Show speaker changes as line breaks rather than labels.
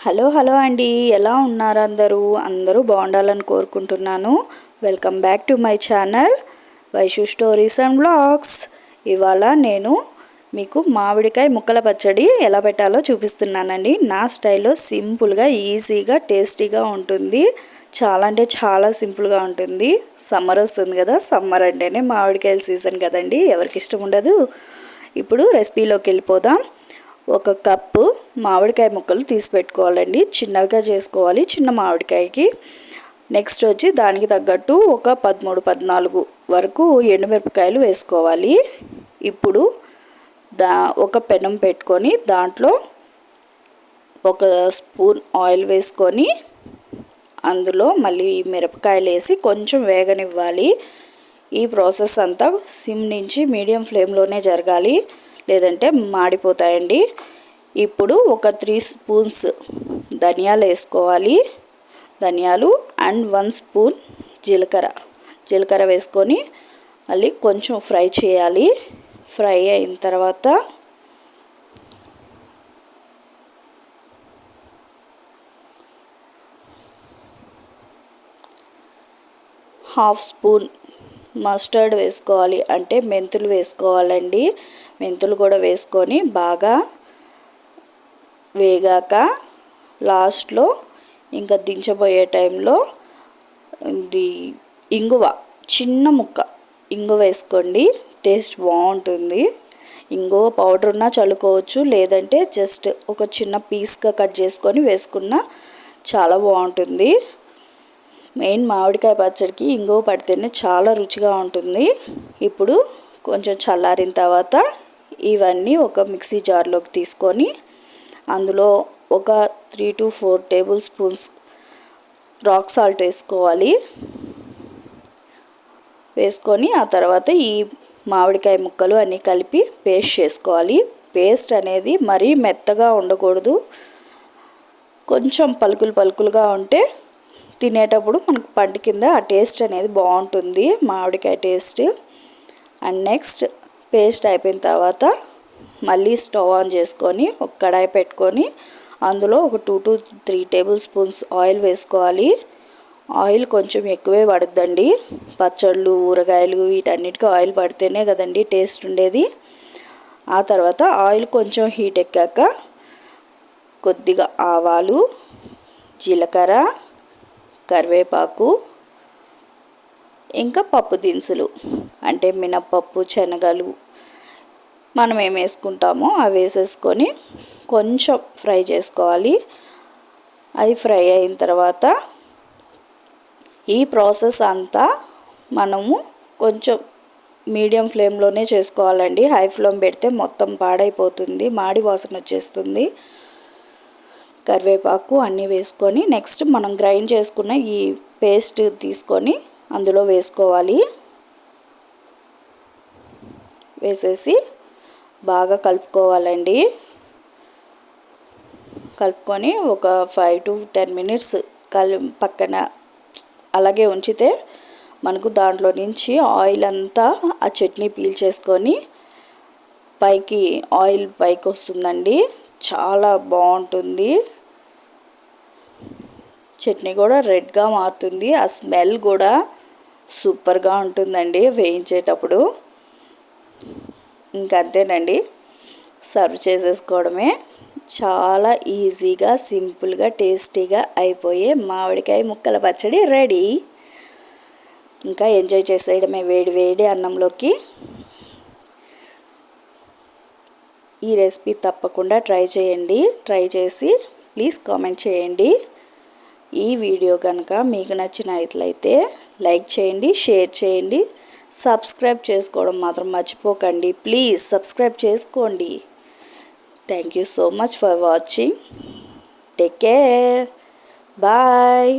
Hello అండి, ఎలా ఉన్నారు అందరూ బాగుండాలని కోరుకుంటున్నాను. Welcome back to my channel Vaishu stories and vlogs. ఇవాళ నేను మీకు మామిడికాయ ముక్కల పచ్చడి ఎలా పెట్టాలో చూపిస్తున్నానండి. నా స్టైల్లో సింపుల్గా, ఈజీగా, టేస్టీగా ఉంటుంది. చాలా అంటే చాలా సింపుల్గా ఉంటుంది. సమ్మర్ వస్తుంది కదా, సమ్మర్ అంటేనే మామిడికాయల సీజన్ కదండి, ఎవరికి ఇష్టం ఉండదు. ఇప్పుడు రెసిపీలోకి వెళ్ళిపోదాం. 1 కప్పు మామిడికాయ ముక్కలు తీసి పెట్టుకోవాలండి. చిన్నగా చేసుకోవాలి, చిన్న మామిడికాయకి. నెక్స్ట్ వచ్చి దానికి తగ్గట్టు ఒక 13-14 వరకు ఎండుమిరపకాయలు వేసుకోవాలి. ఇప్పుడు ఒక పెనం పెట్టుకొని దాంట్లో 1 స్పూన్ ఆయిల్ వేసుకొని అందులో మళ్ళీ మిరపకాయలు వేసి కొంచెం వేగనివ్వాలి. ఈ ప్రాసెస్ అంతా సిమ్ నుంచి మీడియం ఫ్లేమ్లోనే జరగాలి, లేదంటే మాడిపోతాయండి. ఇప్పుడు ఒక 3 స్పూన్స్ ధనియాలు వేసుకోవాలి. ధనియాలు అండ్ 1 స్పూన్ జీలకర్ర వేసుకొని మళ్ళీ కొంచెం ఫ్రై చేయాలి. ఫ్రై అయిన తర్వాత హాఫ్ స్పూన్ మస్టర్డ్ వేసుకోవాలి, అంటే మెంతులు వేసుకోవాలండి. మెంతులు కూడా వేసుకొని బాగా వేగాక లాస్ట్లో ఇంకా దించబోయే టైంలో ఇంగువ, చిన్న ముక్క ఇంగువ వేసుకోండి, టేస్ట్ బాగుంటుంది. ఇంగువ పౌడర్ ఉన్నా చల్లుకోవచ్చు, లేదంటే జస్ట్ ఒక చిన్న పీస్గా కట్ చేసుకొని వేసుకున్నా చాలా బాగుంటుంది. మెయిన్ మామిడికాయ పచ్చడికి ఇంగువ పడితేనే చాలా రుచిగా ఉంటుంది. ఇప్పుడు కొంచెం చల్లారిన తర్వాత ఇవన్నీ ఒక మిక్సీ జార్లోకి తీసుకొని అందులో ఒక 3 to 4 table spoons rock salt వేసుకోవాలి. వేసుకొని ఆ తర్వాత ఈ మామిడికాయ ముక్కలు అన్నీ కలిపి పేస్ట్ చేసుకోవాలి. పేస్ట్ అనేది మరీ మెత్తగా ఉండకూడదు, కొంచెం పలుకులుగా ఉంటే తినేటప్పుడు మనకు పంట కింద ఆ టేస్ట్ అనేది బాగుంటుంది, మామిడికాయ టేస్ట్. అండ్ నెక్స్ట్ పేస్ట్ అయిపోయిన తర్వాత మళ్ళీ స్టవ్ ఆన్ చేసుకొని ఒక కడాయి పెట్టుకొని అందులో ఒక 2 to 3 టేబుల్ స్పూన్స్ ఆయిల్ వేసుకోవాలి. ఆయిల్ కొంచెం ఎక్కువే పడుద్దండి. పచ్చళ్ళు, ఊరగాయలు వీటన్నిటికీ ఆయిల్ పడితేనే కదండి టేస్ట్ ఉండేది. ఆ తర్వాత ఆయిల్ కొంచెం హీట్ ఎక్కాక కొద్దిగా ఆవాలు, జీలకర్ర, కరివేపాకు, ఇంకా పప్పు దినుసులు అంటే మినప్పప్పు, శనగలు మనం ఏం వేసుకుంటామో అవి వేసేసుకొని కొంచెం ఫ్రై చేసుకోవాలి. అది ఫ్రై అయిన తర్వాత ఈ ప్రాసెస్ అంతా మనము కొంచెం మీడియం ఫ్లేమ్లోనే చేసుకోవాలండి. హై ఫ్లేమ్ పెడితే మొత్తం పాడైపోతుంది, మాడి వాసన వచ్చేస్తుంది. కరివేపాకు అన్నీ వేసుకొని నెక్స్ట్ మనం గ్రైండ్ చేసుకున్న ఈ పేస్ట్ తీసుకొని అందులో వేసుకోవాలి. వేసేసి బాగా కలుపుకోవాలండి. కలుపుకొని ఒక 5 to 10 మినిట్స్ పక్కన అలాగే ఉంచితే మనకు దాంట్లో నుంచి ఆయిల్ అంతా ఆ చట్నీ పీల్చేసుకొని ఆయిల్ పైకి వస్తుందండి. చాలా బాగుంటుంది. చట్నీ కూడా రెడ్గా మారుతుంది. ఆ స్మెల్ కూడా సూపర్గా ఉంటుందండి వేయించేటప్పుడు. ఇంకంతేనండి, సర్వ్ చేసేసుకోవడమే. చాలా ఈజీగా, సింపుల్గా, టేస్టీగా అయిపోయే మామిడికాయ ముక్కల పచ్చడి రెడీ. ఇంకా ఎంజాయ్ చేసేయడమే వేడి అన్నంలోకి. ఈ రెసిపీ తప్పకుండా ట్రై చేయండి. ట్రై చేసి ప్లీజ్ కామెంట్ చేయండి. ఈ వీడియో కనుక మీకు నచ్చినట్లయితే లైక్ చేయండి, షేర్ చేయండి, సబ్స్క్రైబ్ చేసుకోవడం మాత్రం మర్చిపోకండి. ప్లీజ్ సబ్స్క్రైబ్ చేసుకోండి. Thank you so much for watching. Take care. Bye.